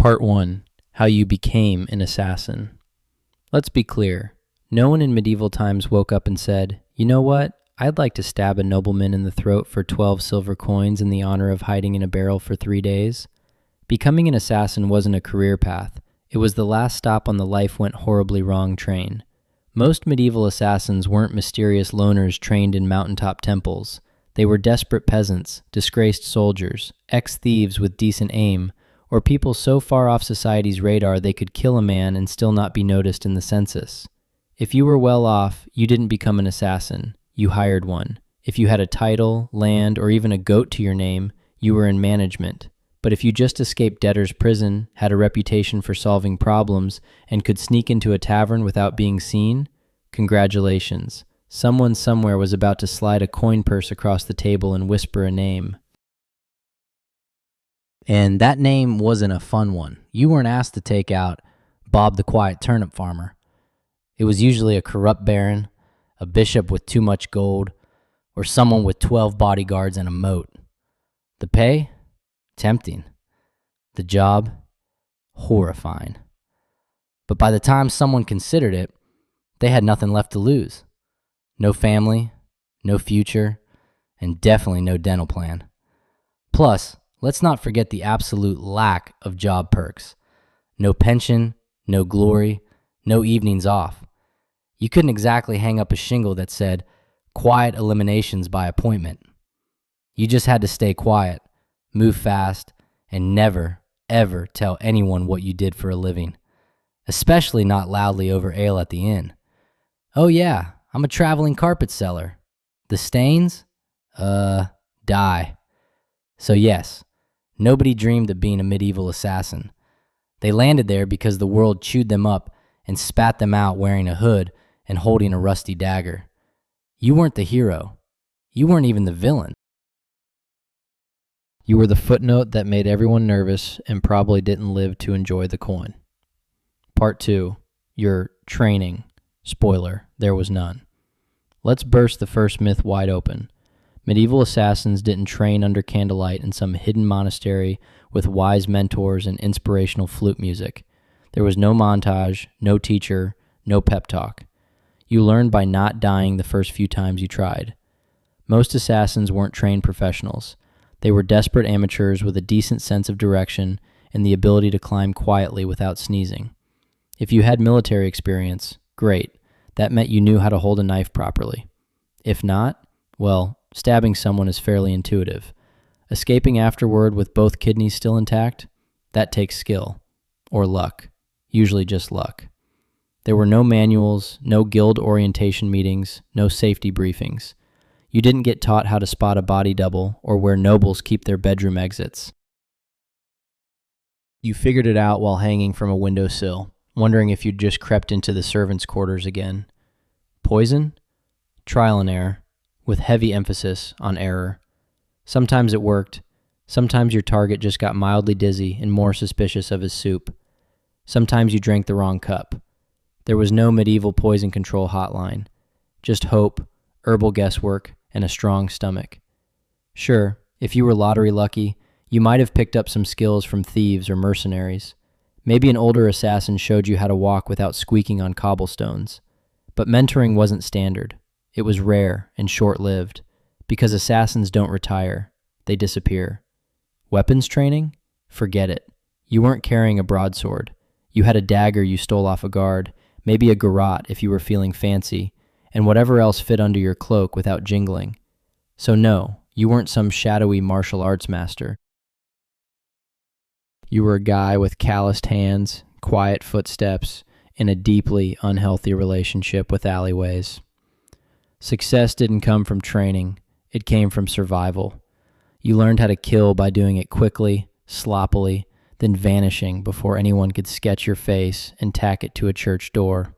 Part 1. How you became an assassin. Let's be clear. No one in medieval times woke up and said, "You know what? I'd like to stab a nobleman in the throat for 12 silver coins in the honor of hiding in a barrel for 3 days." Becoming an assassin wasn't a career path. It was the last stop on the life went horribly wrong train. Most medieval assassins weren't mysterious loners trained in mountaintop temples. They were desperate peasants, disgraced soldiers, ex-thieves with decent aim, or people so far off society's radar they could kill a man and still not be noticed in the census. If you were well off, you didn't become an assassin, you hired one. If you had a title, land, or even a goat to your name, you were in management. But if you just escaped debtor's prison, had a reputation for solving problems, and could sneak into a tavern without being seen, congratulations. Someone somewhere was about to slide a coin purse across the table and whisper a name. And that name wasn't a fun one. You weren't asked to take out Bob the Quiet Turnip Farmer. It was usually a corrupt baron, a bishop with too much gold, or someone with 12 bodyguards and a moat. The pay? Tempting. The job? Horrifying. But by the time someone considered it, they had nothing left to lose. No family, no future, and definitely no dental plan. Plus, let's not forget the absolute lack of job perks. No pension, no glory, no evenings off. You couldn't exactly hang up a shingle that said, "Quiet eliminations by appointment." You just had to stay quiet, move fast, and never, ever tell anyone what you did for a living. Especially not loudly over ale at the inn. "Oh yeah, I'm a traveling carpet seller. The stains? Die." So yes, nobody dreamed of being a medieval assassin. They landed there because the world chewed them up and spat them out wearing a hood and holding a rusty dagger. You weren't the hero. You weren't even the villain. You were the footnote that made everyone nervous and probably didn't live to enjoy the coin. Part 2. Your training. Spoiler, there was none. Let's burst the first myth wide open. Medieval assassins didn't train under candlelight in some hidden monastery with wise mentors and inspirational flute music. There was no montage, no teacher, no pep talk. You learned by not dying the first few times you tried. Most assassins weren't trained professionals. They were desperate amateurs with a decent sense of direction and the ability to climb quietly without sneezing. If you had military experience, great. That meant you knew how to hold a knife properly. If not, well, stabbing someone is fairly intuitive. Escaping afterward with both kidneys still intact, that takes skill. Or luck. Usually just luck. There were no manuals, no guild orientation meetings, no safety briefings. You didn't get taught how to spot a body double or where nobles keep their bedroom exits. You figured it out while hanging from a windowsill, wondering if you'd just crept into the servants' quarters again. Poison? Trial and error, with heavy emphasis on error. Sometimes it worked. Sometimes your target just got mildly dizzy and more suspicious of his soup. Sometimes you drank the wrong cup. There was no medieval poison control hotline. Just hope, herbal guesswork, and a strong stomach. Sure, if you were lottery lucky, you might have picked up some skills from thieves or mercenaries. Maybe an older assassin showed you how to walk without squeaking on cobblestones. But mentoring wasn't standard. It was rare and short-lived, because assassins don't retire. They disappear. Weapons training? Forget it. You weren't carrying a broadsword. You had a dagger you stole off a guard, maybe a garrote if you were feeling fancy, and whatever else fit under your cloak without jingling. So no, you weren't some shadowy martial arts master. You were a guy with calloused hands, quiet footsteps, and a deeply unhealthy relationship with alleyways. Success didn't come from training, it came from survival. You learned how to kill by doing it quickly, sloppily, then vanishing before anyone could sketch your face and tack it to a church door.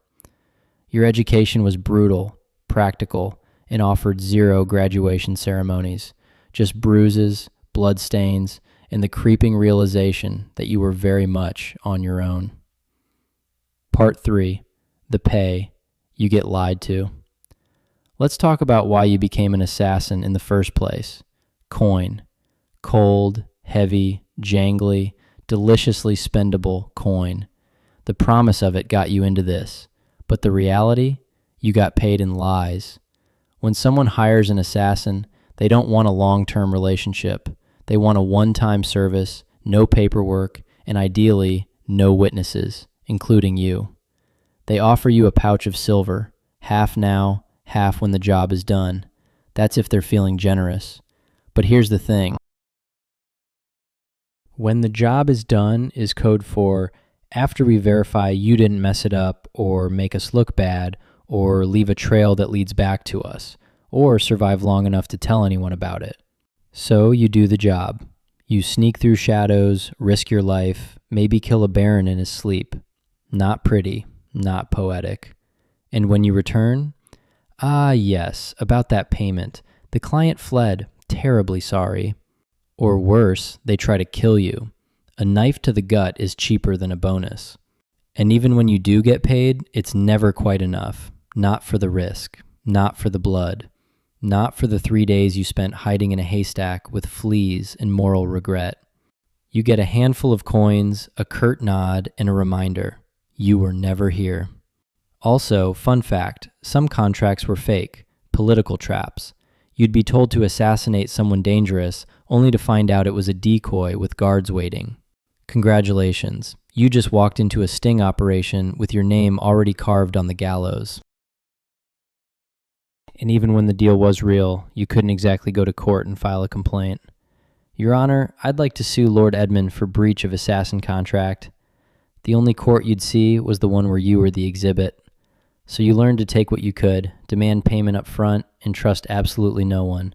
Your education was brutal, practical, and offered zero graduation ceremonies, just bruises, bloodstains, and the creeping realization that you were very much on your own. Part 3. The pay. You get lied to. Let's talk about why you became an assassin in the first place. Coin. Cold, heavy, jangly, deliciously spendable coin. The promise of it got you into this, but the reality, you got paid in lies. When someone hires an assassin, they don't want a long-term relationship. They want a one-time service, no paperwork, and ideally, no witnesses, including you. They offer you a pouch of silver, half now, half when the job is done. That's if they're feeling generous. But here's the thing. When the job is done is code for after we verify you didn't mess it up or make us look bad or leave a trail that leads back to us or survive long enough to tell anyone about it. So you do the job. You sneak through shadows, risk your life, maybe kill a baron in his sleep. Not pretty, not poetic. And when you return, yes, about that payment. The client fled, terribly sorry. Or worse, they try to kill you. A knife to the gut is cheaper than a bonus. And even when you do get paid, it's never quite enough. Not for the risk, not for the blood, not for the 3 days you spent hiding in a haystack with fleas and moral regret. You get a handful of coins, a curt nod, and a reminder. You were never here. Also, fun fact, some contracts were fake, political traps. You'd be told to assassinate someone dangerous, only to find out it was a decoy with guards waiting. Congratulations, you just walked into a sting operation with your name already carved on the gallows. And even when the deal was real, you couldn't exactly go to court and file a complaint. Your Honor, I'd like to sue Lord Edmund for breach of assassin contract. The only court you'd see was the one where you were the exhibit. So you learned to take what you could, demand payment up front, and trust absolutely no one.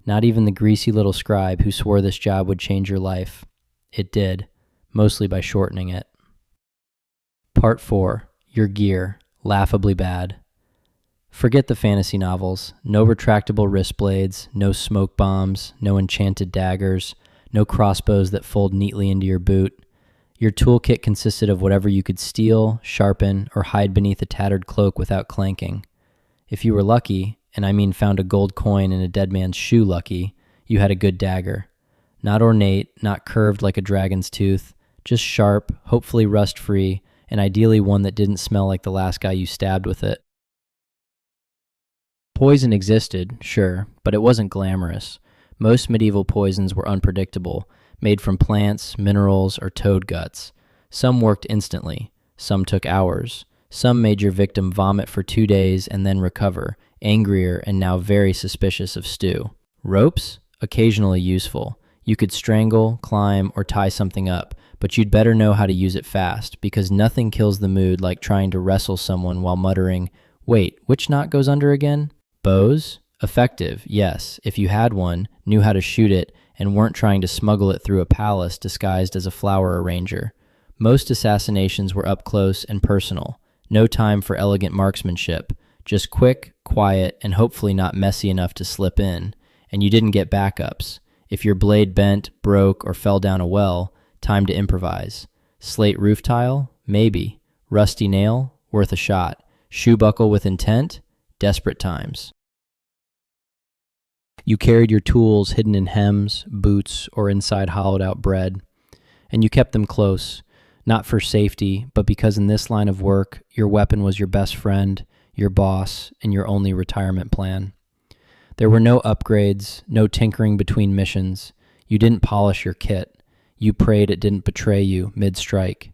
Not even the greasy little scribe who swore this job would change your life. It did, mostly by shortening it. Part 4. Your gear. Laughably bad. Forget the fantasy novels. No retractable wrist blades, no smoke bombs, no enchanted daggers, no crossbows that fold neatly into your boot. Your toolkit consisted of whatever you could steal, sharpen, or hide beneath a tattered cloak without clanking. If you were lucky, and I mean found a gold coin in a dead man's shoe lucky, you had a good dagger. Not ornate, not curved like a dragon's tooth, just sharp, hopefully rust-free, and ideally one that didn't smell like the last guy you stabbed with it. Poison existed, sure, but it wasn't glamorous. Most medieval poisons were unpredictable, made from plants, minerals, or toad guts. Some worked instantly, some took hours. Some made your victim vomit for 2 days and then recover, angrier and now very suspicious of stew. Ropes? Occasionally useful. You could strangle, climb, or tie something up, but you'd better know how to use it fast, because nothing kills the mood like trying to wrestle someone while muttering, "Wait, which knot goes under again?" Bows? Effective, yes, if you had one, knew how to shoot it, and weren't trying to smuggle it through a palace disguised as a flower arranger. Most assassinations were up close and personal. No time for elegant marksmanship. Just quick, quiet, and hopefully not messy enough to slip in. And you didn't get backups. If your blade bent, broke, or fell down a well, time to improvise. Slate roof tile? Maybe. Rusty nail? Worth a shot. Shoe buckle with intent? Desperate times. You carried your tools hidden in hems, boots, or inside hollowed-out bread. And you kept them close, not for safety, but because in this line of work, your weapon was your best friend, your boss, and your only retirement plan. There were no upgrades, no tinkering between missions. You didn't polish your kit. You prayed it didn't betray you mid-strike.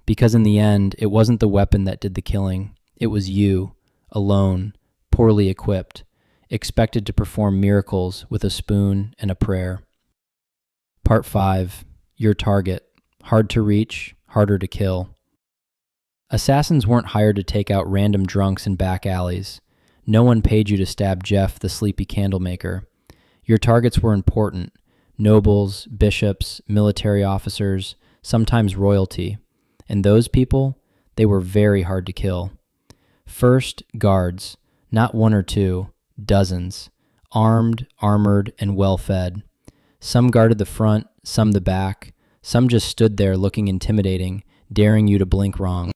Because in the end, it wasn't the weapon that did the killing. It was you, alone, poorly equipped, expected to perform miracles with a spoon and a prayer. Part 5. Your target. Hard to reach, harder to kill. Assassins weren't hired to take out random drunks in back alleys. No one paid you to stab Jeff, the sleepy candlemaker. Your targets were important. Nobles, bishops, military officers, sometimes royalty. And those people, they were very hard to kill. First, guards. Not one or two, dozens. Armed, armored, and well-fed. Some guarded the front, some the back. Some just stood there looking intimidating, daring you to blink wrong.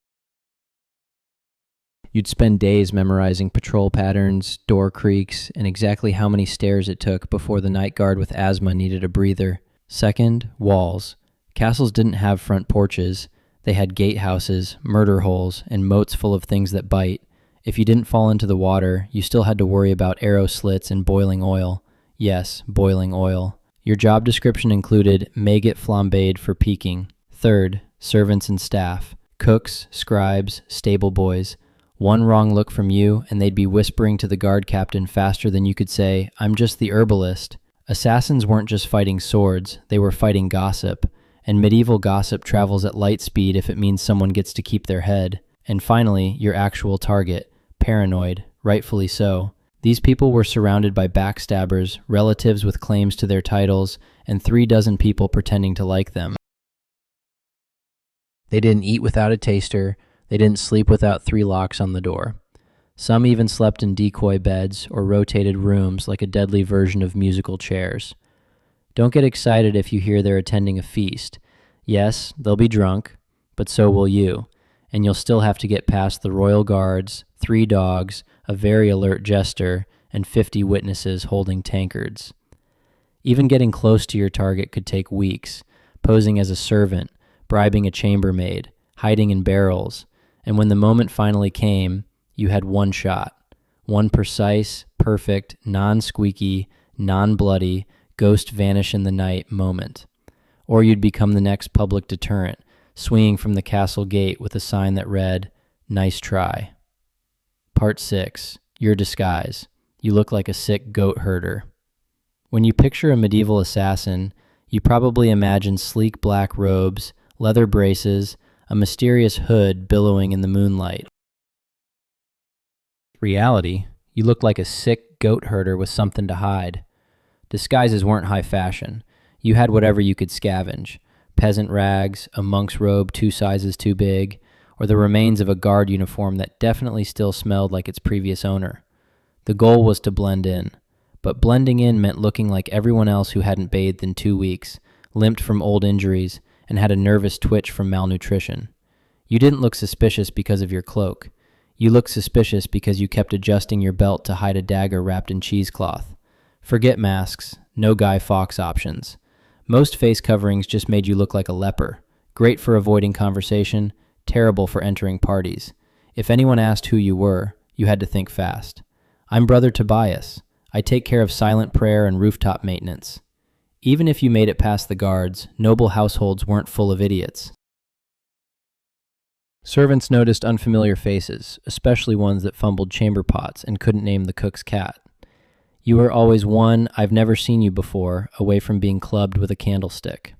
You'd spend days memorizing patrol patterns, door creaks, and exactly how many stairs it took before the night guard with asthma needed a breather. Second, walls. Castles didn't have front porches. They had gatehouses, murder holes, and moats full of things that bite. If you didn't fall into the water, you still had to worry about arrow slits and boiling oil. Yes, boiling oil. Your job description included maggot flambéed for peeking. Third, servants and staff. Cooks, scribes, stable boys. One wrong look from you, and they'd be whispering to the guard captain faster than you could say, "I'm just the herbalist." Assassins weren't just fighting swords, they were fighting gossip. And medieval gossip travels at light speed if it means someone gets to keep their head. And finally, your actual target, paranoid, rightfully so. These people were surrounded by backstabbers, relatives with claims to their titles, and 36 people pretending to like them. They didn't eat without a taster, they didn't sleep without 3 locks on the door. Some even slept in decoy beds or rotated rooms like a deadly version of musical chairs. Don't get excited if you hear they're attending a feast. Yes, they'll be drunk, but so will you, and you'll still have to get past the royal guards, 3 dogs, a very alert jester, and 50 witnesses holding tankards. Even getting close to your target could take weeks, posing as a servant, bribing a chambermaid, hiding in barrels, and when the moment finally came, you had one shot, one precise, perfect, non-squeaky, non-bloody, ghost vanish in the night moment. Or you'd become the next public deterrent, swinging from the castle gate with a sign that read, "Nice try." Part 6. Your disguise. You look like a sick goat herder. When you picture a medieval assassin, you probably imagine sleek black robes, leather braces, a mysterious hood billowing in the moonlight. Reality, you look like a sick goat herder with something to hide. Disguises weren't high fashion. You had whatever you could scavenge. Peasant rags, a monk's robe 2 sizes too big, or the remains of a guard uniform that definitely still smelled like its previous owner. The goal was to blend in. But blending in meant looking like everyone else who hadn't bathed in 2 weeks, limped from old injuries, and had a nervous twitch from malnutrition. You didn't look suspicious because of your cloak. You looked suspicious because you kept adjusting your belt to hide a dagger wrapped in cheesecloth. Forget masks, no Guy Fawkes options. Most face coverings just made you look like a leper. Great for avoiding conversation, terrible for entering parties. If anyone asked who you were, you had to think fast. I'm Brother Tobias. I take care of silent prayer and rooftop maintenance. Even if you made it past the guards, noble households weren't full of idiots. Servants noticed unfamiliar faces, especially ones that fumbled chamber pots and couldn't name the cook's cat. You were always one "I've never seen you before" away from being clubbed with a candlestick.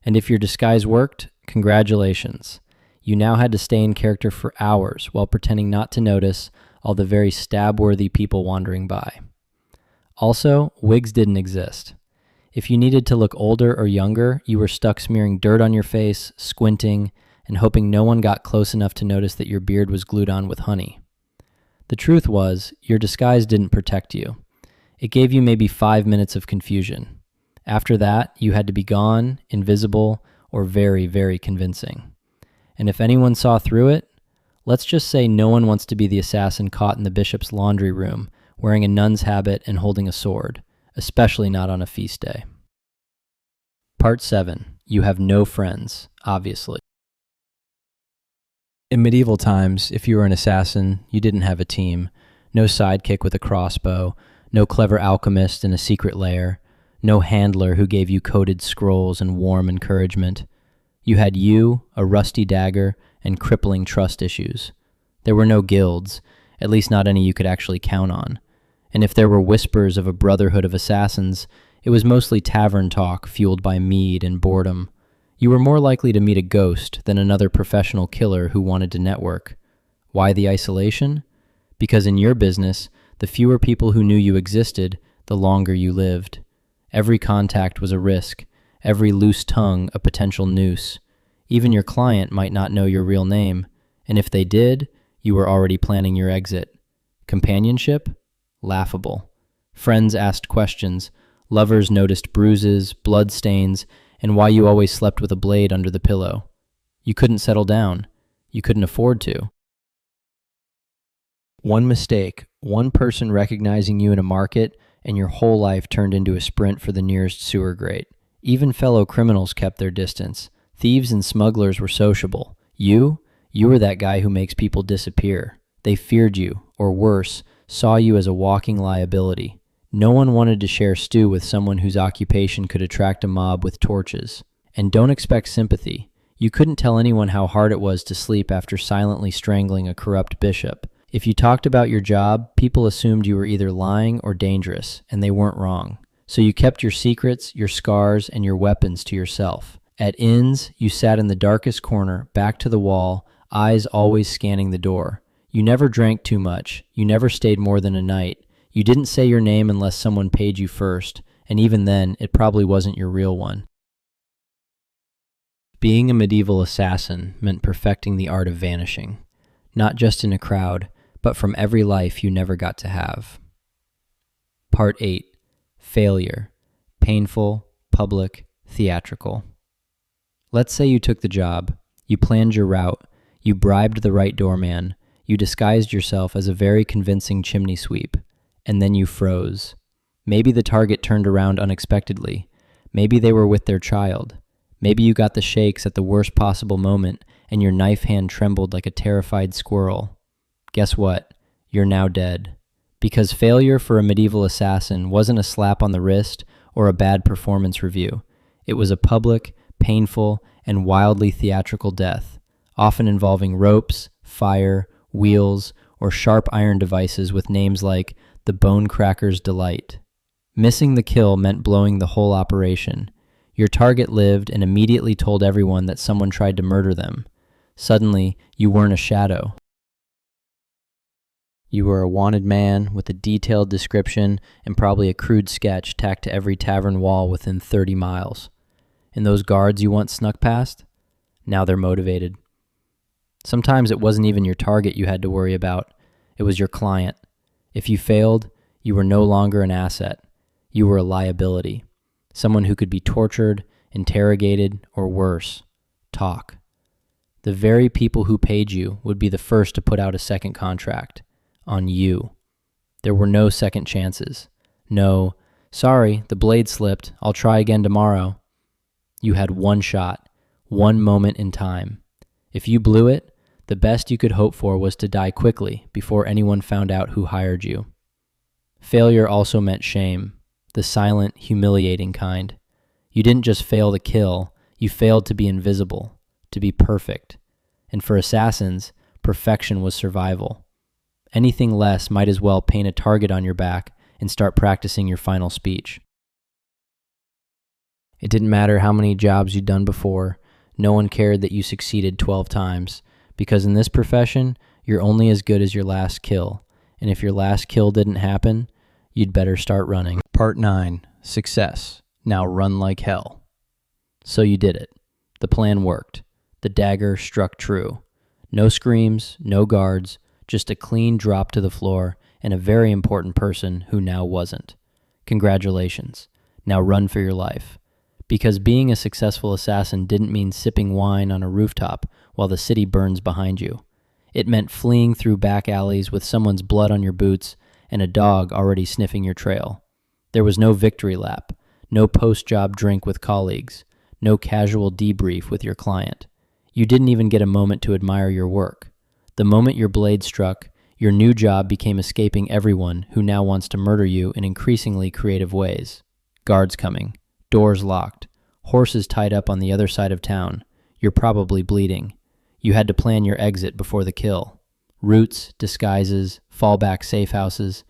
And if your disguise worked, congratulations. You now had to stay in character for hours while pretending not to notice all the very stab-worthy people wandering by. Also, wigs didn't exist. If you needed to look older or younger, you were stuck smearing dirt on your face, squinting, and hoping no one got close enough to notice that your beard was glued on with honey. The truth was, your disguise didn't protect you. It gave you maybe 5 minutes of confusion. After that, you had to be gone, invisible, or very, very convincing. And if anyone saw through it, let's just say no one wants to be the assassin caught in the bishop's laundry room, wearing a nun's habit and holding a sword, especially not on a feast day. Part 7. You have no friends, obviously. In medieval times, if you were an assassin, you didn't have a team. No sidekick with a crossbow, no clever alchemist in a secret lair, no handler who gave you coded scrolls and warm encouragement. You had you, a rusty dagger, and crippling trust issues. There were no guilds, at least not any you could actually count on. And if there were whispers of a brotherhood of assassins, it was mostly tavern talk fueled by mead and boredom. You were more likely to meet a ghost than another professional killer who wanted to network. Why the isolation? Because in your business, the fewer people who knew you existed, the longer you lived. Every contact was a risk, every loose tongue a potential noose. Even your client might not know your real name, and if they did, you were already planning your exit. Companionship? Laughable. Friends asked questions, lovers noticed bruises, blood stains, and why you always slept with a blade under the pillow. You couldn't settle down. You couldn't afford to. One mistake, one person recognizing you in a market, and your whole life turned into a sprint for the nearest sewer grate. Even fellow criminals kept their distance. Thieves and smugglers were sociable. You were that guy who makes people disappear. They feared you, or worse, saw you as a walking liability. No one wanted to share stew with someone whose occupation could attract a mob with torches. And don't expect sympathy. You couldn't tell anyone how hard it was to sleep after silently strangling a corrupt bishop. If you talked about your job, people assumed you were either lying or dangerous, and they weren't wrong. So you kept your secrets, your scars, and your weapons to yourself. At inns, you sat in the darkest corner, back to the wall, eyes always scanning the door. You never drank too much. You never stayed more than a night. You didn't say your name unless someone paid you first, and even then, it probably wasn't your real one. Being a medieval assassin meant perfecting the art of vanishing, not just in a crowd, but from every life you never got to have. Part 8. Failure. Painful, public, theatrical. Let's say you took the job, you planned your route, you bribed the right doorman, you disguised yourself as a very convincing chimney sweep, and then you froze. Maybe the target turned around unexpectedly. Maybe they were with their child. Maybe you got the shakes at the worst possible moment and your knife hand trembled like a terrified squirrel. Guess what? You're now dead. Because failure for a medieval assassin wasn't a slap on the wrist or a bad performance review. It was a public, painful, and wildly theatrical death, often involving ropes, fire, wheels, or sharp iron devices with names like the Bone Cracker's Delight. Missing the kill meant blowing the whole operation. Your target lived and immediately told everyone that someone tried to murder them. Suddenly, you weren't a shadow. You were a wanted man with a detailed description and probably a crude sketch tacked to every tavern wall within 30 miles. And those guards you once snuck past? Now they're motivated. Sometimes it wasn't even your target you had to worry about. It was your client. If you failed, you were no longer an asset. You were a liability. Someone who could be tortured, interrogated, or worse, talk. The very people who paid you would be the first to put out a second contract on you. There were no second chances. No, sorry, the blade slipped. I'll try again tomorrow. You had one shot, one moment in time. If you blew it, the best you could hope for was to die quickly before anyone found out who hired you. Failure also meant shame, the silent, humiliating kind. You didn't just fail to kill, you failed to be invisible, to be perfect. And for assassins, perfection was survival. Anything less might as well paint a target on your back and start practicing your final speech. It didn't matter how many jobs you'd done before, no one cared that you succeeded 12 times, because in this profession, you're only as good as your last kill, and if your last kill didn't happen, you'd better start running. Part 9. Success. Now run like hell. So you did it. The plan worked. The dagger struck true. No screams, no guards, just a clean drop to the floor and a very important person who now wasn't. Congratulations. Now run for your life. Because being a successful assassin didn't mean sipping wine on a rooftop while the city burns behind you. It meant fleeing through back alleys with someone's blood on your boots and a dog already sniffing your trail. There was no victory lap, no post-job drink with colleagues, no casual debrief with your client. You didn't even get a moment to admire your work. The moment your blade struck, your new job became escaping everyone who now wants to murder you in increasingly creative ways. Guards coming, doors locked, horses tied up on the other side of town. You're probably bleeding. You had to plan your exit before the kill. Routes, disguises, fallback safe houses.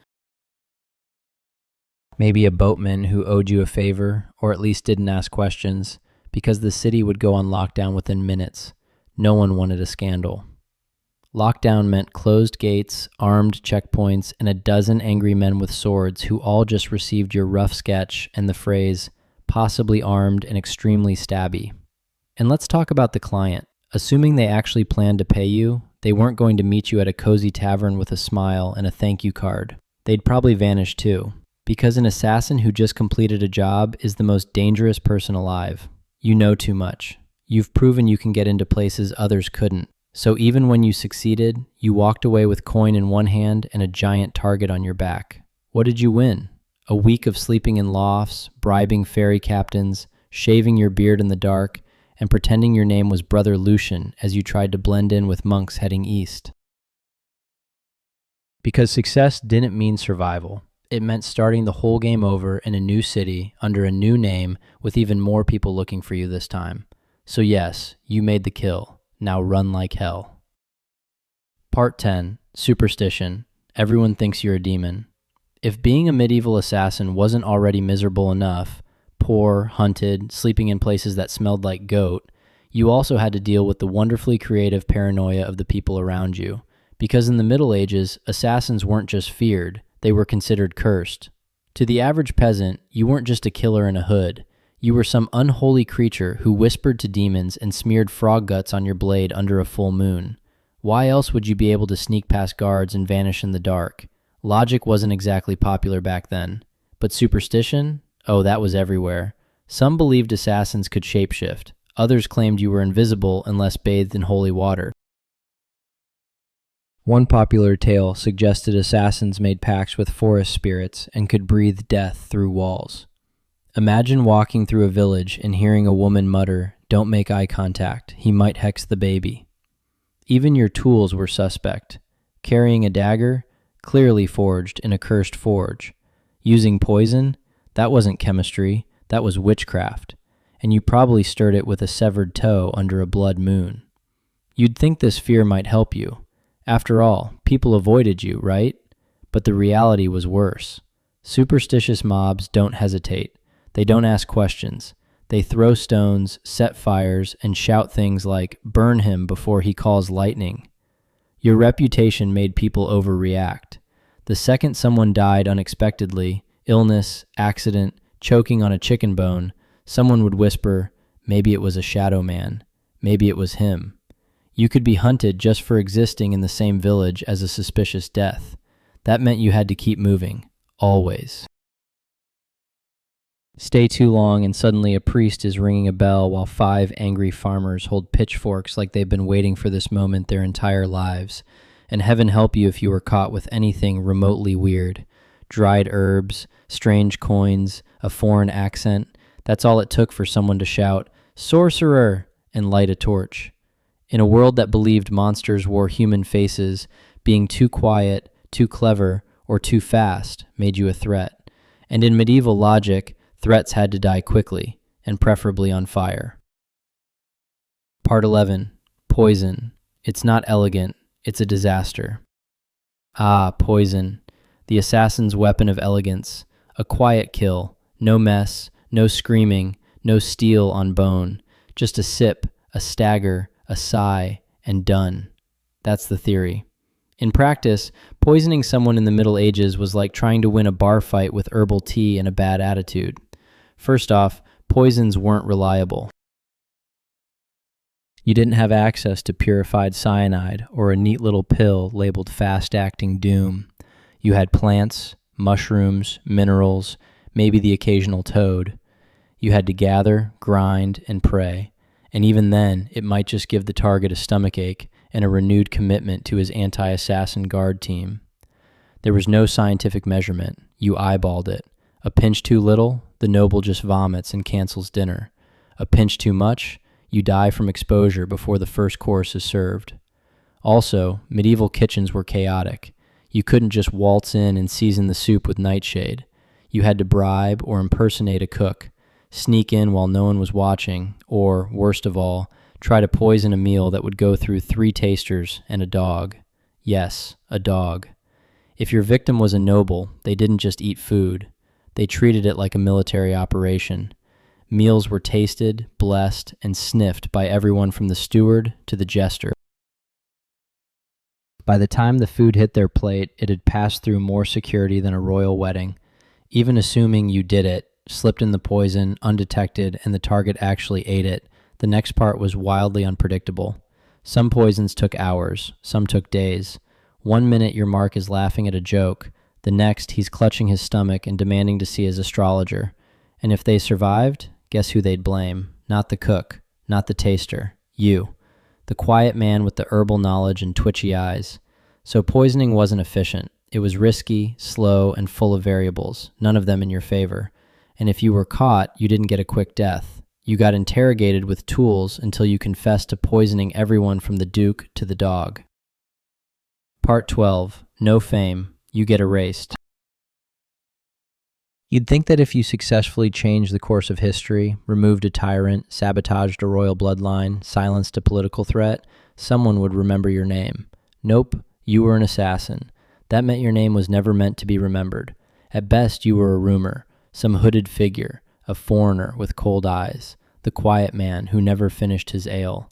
Maybe a boatman who owed you a favor, or at least didn't ask questions, because the city would go on lockdown within minutes. No one wanted a scandal. Lockdown meant closed gates, armed checkpoints, and a dozen angry men with swords who all just received your rough sketch and the phrase, possibly armed and extremely stabby. And let's talk about the client. Assuming they actually planned to pay you, they weren't going to meet you at a cozy tavern with a smile and a thank you card. They'd probably vanish too. Because an assassin who just completed a job is the most dangerous person alive. You know too much. You've proven you can get into places others couldn't. So even when you succeeded, you walked away with coin in one hand and a giant target on your back. What did you win? A week of sleeping in lofts, bribing ferry captains, shaving your beard in the dark, and pretending your name was Brother Lucian as you tried to blend in with monks heading east. Because success didn't mean survival. It meant starting the whole game over in a new city, under a new name, with even more people looking for you this time. So yes, you made the kill. Now run like hell. Part 10. Superstition. Everyone thinks you're a demon. If being a medieval assassin wasn't already miserable enough, poor, hunted, sleeping in places that smelled like goat, you also had to deal with the wonderfully creative paranoia of the people around you. Because in the Middle Ages, assassins weren't just feared, they were considered cursed. To the average peasant, you weren't just a killer in a hood. You were some unholy creature who whispered to demons and smeared frog guts on your blade under a full moon. Why else would you be able to sneak past guards and vanish in the dark? Logic wasn't exactly popular back then. But superstition? Oh, that was everywhere. Some believed assassins could shapeshift. Others claimed you were invisible unless bathed in holy water. One popular tale suggested assassins made pacts with forest spirits and could breathe death through walls. Imagine walking through a village and hearing a woman mutter, "Don't make eye contact, he might hex the baby." Even your tools were suspect. Carrying a dagger? Clearly forged in a cursed forge. Using poison? That wasn't chemistry, that was witchcraft. And you probably stirred it with a severed toe under a blood moon. You'd think this fear might help you. After all, people avoided you, right? But the reality was worse. Superstitious mobs don't hesitate. They don't ask questions. They throw stones, set fires, and shout things like, "Burn him before he calls lightning." Your reputation made people overreact. The second someone died unexpectedly, illness, accident, choking on a chicken bone, someone would whisper, "Maybe it was a shadow man. Maybe it was him." You could be hunted just for existing in the same village as a suspicious death. That meant you had to keep moving, always. Stay too long and suddenly a priest is ringing a bell while 5 angry farmers hold pitchforks like they've been waiting for this moment their entire lives. And heaven help you if you were caught with anything remotely weird. Dried herbs, strange coins, a foreign accent. That's all it took for someone to shout, "Sorcerer!" and light a torch. In a world that believed monsters wore human faces, being too quiet, too clever, or too fast made you a threat. And in medieval logic, threats had to die quickly, and preferably on fire. Part 11. Poison. It's not elegant, it's a disaster. Ah, poison. The assassin's weapon of elegance. A quiet kill. No mess, no screaming, no steel on bone. Just a sip, a stagger, a sigh, and done. That's the theory. In practice, poisoning someone in the Middle Ages was like trying to win a bar fight with herbal tea and a bad attitude. First off, poisons weren't reliable. You didn't have access to purified cyanide or a neat little pill labeled fast-acting doom. You had plants, mushrooms, minerals, maybe the occasional toad. You had to gather, grind, and pray. And even then, it might just give the target a stomachache and a renewed commitment to his anti-assassin guard team. There was no scientific measurement. You eyeballed it. A pinch too little, the noble just vomits and cancels dinner. A pinch too much, you die from exposure before the first course is served. Also, medieval kitchens were chaotic. You couldn't just waltz in and season the soup with nightshade. You had to bribe or impersonate a cook, sneak in while no one was watching, or, worst of all, try to poison a meal that would go through 3 tasters and a dog. Yes, a dog. If your victim was a noble, they didn't just eat food. They treated it like a military operation. Meals were tasted, blessed, and sniffed by everyone from the steward to the jester. By the time the food hit their plate, it had passed through more security than a royal wedding. Even assuming you did it, slipped in the poison, undetected, and the target actually ate it, the next part was wildly unpredictable. Some poisons took hours, some took days. One minute your mark is laughing at a joke, the next he's clutching his stomach and demanding to see his astrologer. And if they survived, guess who they'd blame? Not the cook, not the taster, you. The quiet man with the herbal knowledge and twitchy eyes. So poisoning wasn't efficient. It was risky, slow, and full of variables, none of them in your favor. And if you were caught, you didn't get a quick death. You got interrogated with tools until you confessed to poisoning everyone from the Duke to the dog. Part 12. No fame. You get erased. You'd think that if you successfully changed the course of history, removed a tyrant, sabotaged a royal bloodline, silenced a political threat, someone would remember your name. Nope, you were an assassin. That meant your name was never meant to be remembered. At best, you were a rumor, some hooded figure, a foreigner with cold eyes, the quiet man who never finished his ale.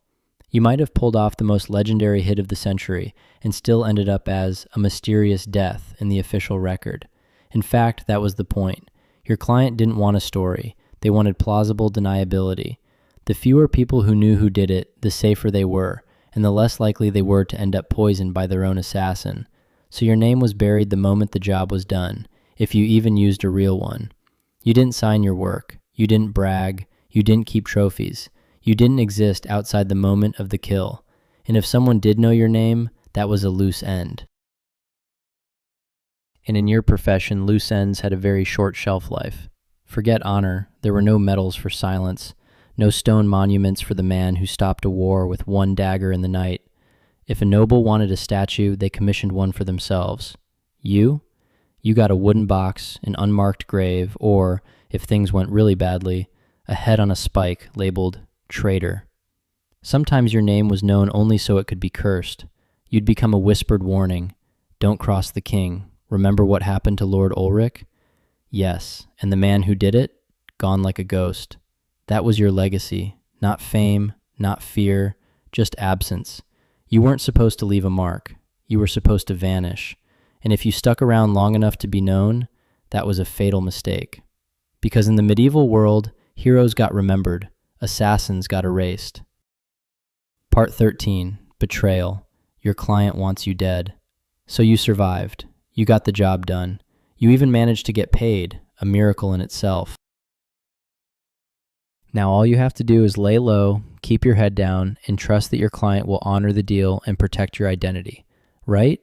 You might have pulled off the most legendary hit of the century and still ended up as a mysterious death in the official record. In fact, that was the point. Your client didn't want a story. They wanted plausible deniability. The fewer people who knew who did it, the safer they were, and the less likely they were to end up poisoned by their own assassin. So your name was buried the moment the job was done, if you even used a real one. You didn't sign your work. You didn't brag. You didn't keep trophies. You didn't exist outside the moment of the kill. And if someone did know your name, that was a loose end. And in your profession, loose ends had a very short shelf life. Forget honor. There were no medals for silence, no stone monuments for the man who stopped a war with one dagger in the night. If a noble wanted a statue, they commissioned one for themselves. You got a wooden box, an unmarked grave, or, if things went really badly, a head on a spike labeled traitor. Sometimes your name was known only so it could be cursed. You'd become a whispered warning. Don't cross the king. Remember what happened to Lord Ulrich? Yes, and the man who did it? Gone like a ghost. That was your legacy. Not fame, not fear, just absence. You weren't supposed to leave a mark. You were supposed to vanish. And if you stuck around long enough to be known, that was a fatal mistake. Because in the medieval world, heroes got remembered. Assassins got erased. Part 13. Betrayal. Your client wants you dead. So you survived. You got the job done. You even managed to get paid, a miracle in itself. Now all you have to do is lay low, keep your head down, and trust that your client will honor the deal and protect your identity. Right?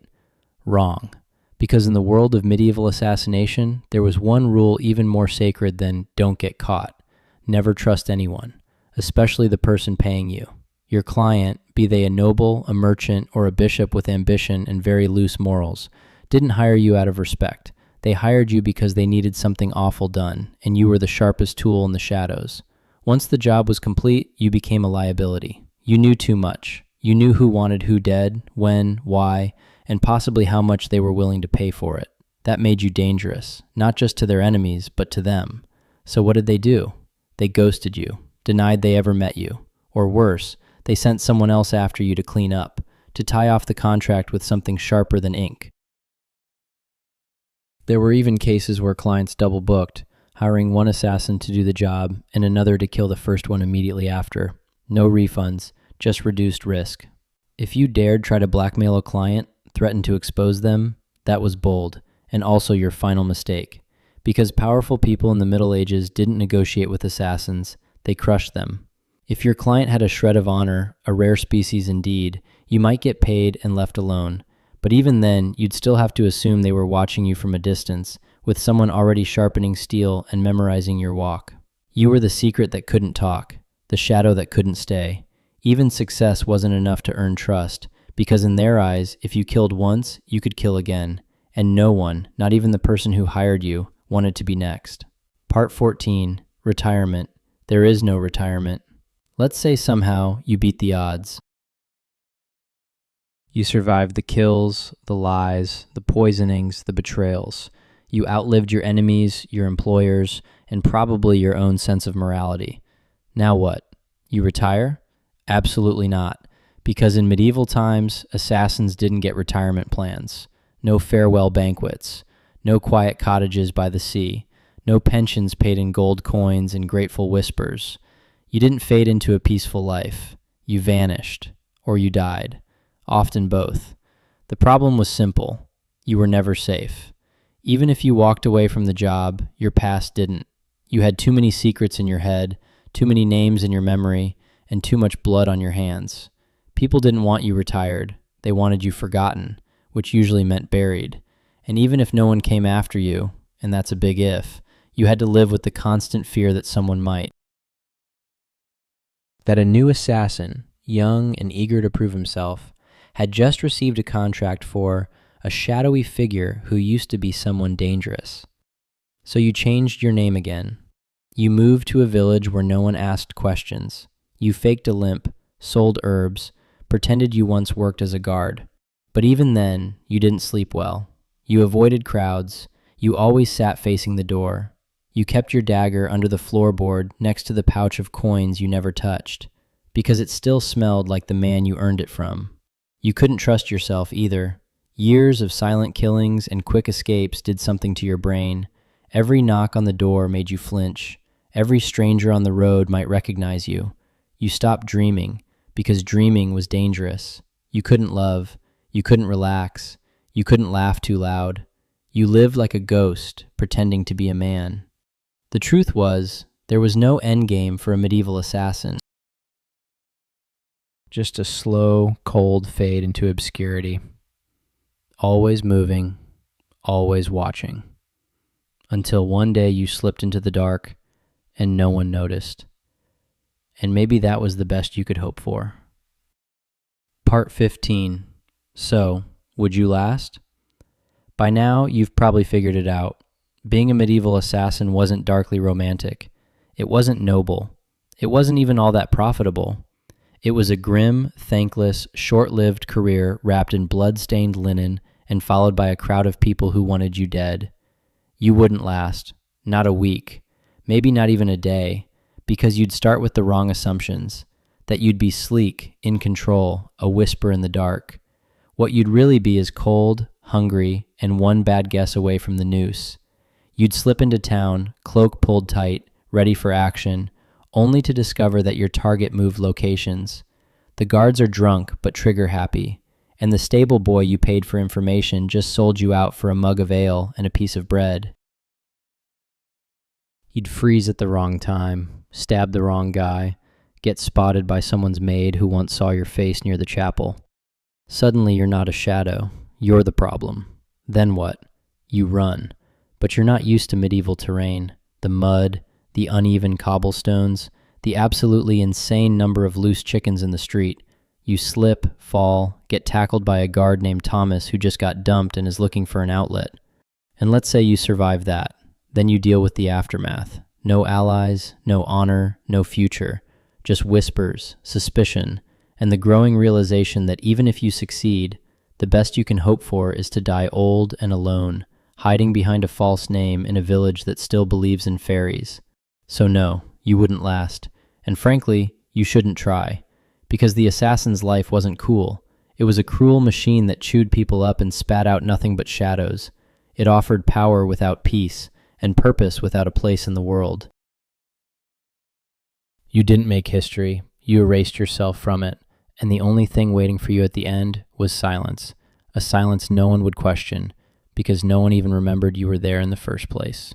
Wrong. Because in the world of medieval assassination, there was one rule even more sacred than don't get caught. Never trust anyone, especially the person paying you. Your client, be they a noble, a merchant, or a bishop with ambition and very loose morals, didn't hire you out of respect. They hired you because they needed something awful done, and you were the sharpest tool in the shadows. Once the job was complete, you became a liability. You knew too much. You knew who wanted who dead, when, why, and possibly how much they were willing to pay for it. That made you dangerous, not just to their enemies, but to them. So what did they do? They ghosted you, denied they ever met you. Or worse, they sent someone else after you to clean up, to tie off the contract with something sharper than ink. There were even cases where clients double-booked, hiring one assassin to do the job and another to kill the first one immediately after. No refunds, just reduced risk. If you dared try to blackmail a client, threaten to expose them, that was bold, and also your final mistake. Because powerful people in the Middle Ages didn't negotiate with assassins, they crushed them. If your client had a shred of honor, a rare species indeed, you might get paid and left alone. But even then, you'd still have to assume they were watching you from a distance, with someone already sharpening steel and memorizing your walk. You were the secret that couldn't talk, the shadow that couldn't stay. Even success wasn't enough to earn trust, because in their eyes, if you killed once, you could kill again. And no one, not even the person who hired you, wanted to be next. Part 14. Retirement. There is no retirement. Let's say somehow you beat the odds. You survived the kills, the lies, the poisonings, the betrayals. You outlived your enemies, your employers, and probably your own sense of morality. Now what? You retire? Absolutely not. Because in medieval times, assassins didn't get retirement plans. No farewell banquets. No quiet cottages by the sea. No pensions paid in gold coins and grateful whispers. You didn't fade into a peaceful life. You vanished. Or you died. Often both. The problem was simple. You were never safe. Even if you walked away from the job, your past didn't. You had too many secrets in your head, too many names in your memory, and too much blood on your hands. People didn't want you retired. They wanted you forgotten, which usually meant buried. And even if no one came after you, and that's a big if, you had to live with the constant fear that someone might. that a new assassin, young and eager to prove himself, had just received a contract for a shadowy figure who used to be someone dangerous. So you changed your name again. You moved to a village where no one asked questions. You faked a limp, sold herbs, pretended you once worked as a guard. But even then, you didn't sleep well. You avoided crowds. You always sat facing the door. You kept your dagger under the floorboard next to the pouch of coins you never touched, because it still smelled like the man you earned it from. You couldn't trust yourself either. Years of silent killings and quick escapes did something to your brain. Every knock on the door made you flinch. Every stranger on the road might recognize you. You stopped dreaming, because dreaming was dangerous. You couldn't love. You couldn't relax. You couldn't laugh too loud. You lived like a ghost, pretending to be a man. The truth was, there was no endgame for a medieval assassin. Just a slow, cold fade into obscurity. Always moving, always watching. Until one day you slipped into the dark and no one noticed. And maybe that was the best you could hope for. Part 15. So, would you last? By now, you've probably figured it out. Being a medieval assassin wasn't darkly romantic. It wasn't noble. It wasn't even all that profitable. It was a grim, thankless, short-lived career wrapped in blood-stained linen and followed by a crowd of people who wanted you dead. You wouldn't last. Not a week. Maybe not even a day. Because you'd start with the wrong assumptions. That you'd be sleek, in control, a whisper in the dark. What you'd really be is cold, hungry, and one bad guess away from the noose. You'd slip into town, cloak pulled tight, ready for action, only to discover that your target moved locations. The guards are drunk but trigger happy, and the stable boy you paid for information just sold you out for a mug of ale and a piece of bread. You'd freeze at the wrong time, stab the wrong guy, get spotted by someone's maid who once saw your face near the chapel. Suddenly you're not a shadow, you're the problem. Then what? You run. But you're not used to medieval terrain. The mud, the uneven cobblestones, the absolutely insane number of loose chickens in the street. You slip, fall, get tackled by a guard named Thomas who just got dumped and is looking for an outlet. And let's say you survive that. Then you deal with the aftermath. No allies, no honor, no future. Just whispers, suspicion, and the growing realization that even if you succeed, the best you can hope for is to die old and alone, hiding behind a false name in a village that still believes in fairies. So no, you wouldn't last. And frankly, you shouldn't try. Because the assassin's life wasn't cool. It was a cruel machine that chewed people up and spat out nothing but shadows. It offered power without peace, and purpose without a place in the world. You didn't make history. You erased yourself from it. And the only thing waiting for you at the end was silence. A silence no one would question, because no one even remembered you were there in the first place.